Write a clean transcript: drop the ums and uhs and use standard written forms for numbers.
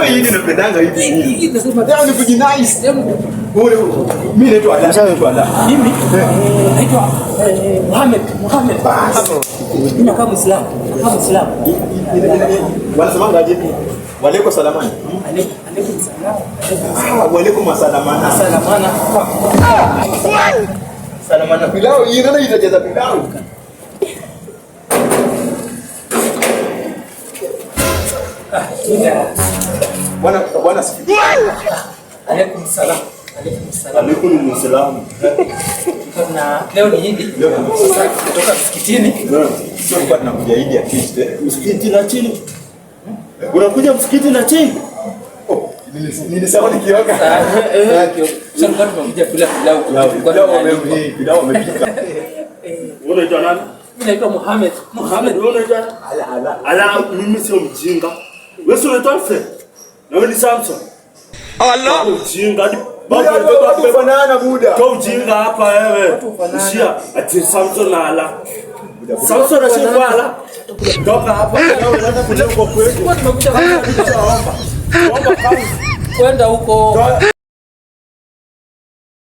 Hii ninapendanga hivi. Hii nasema leo ni kujinice. Mimi naitwa Ala. Mimi naitwa Muhammad. Mimi kama Muislamu. Wanasema aje? Waleko salamani. Alaikum salam. Walaikum salamana. Salamana pilau, hii ndio inacheza pilau. Bwana sikia. Alaikum salam. Alaikum salam. Na leo ni Idi. Sasa kutoka msikitini. Sio kwa tunakuja Idi ya Kristo. Msikiti na chini. Unakuja msikiti na chini? Nilisema nikioga. Sasa kwa tunakuja kula pilau wamepika. Unaitwa nani? Mimi naitwa Muhammad. Wewe unaitwa Ala. Mimi sio mjinga. Wewe sio unaitwa Alfred. Na wewe ni Samson. Allah. Mjinga hadi Watu fanana buda. Kwa ujinga hapa wewe. Ushia ati Samson na Ala. Samson na Shefala. Ala. Toka hapa. Unaenda kule kwa kwetu. Kwa tumekuja kwenda huko.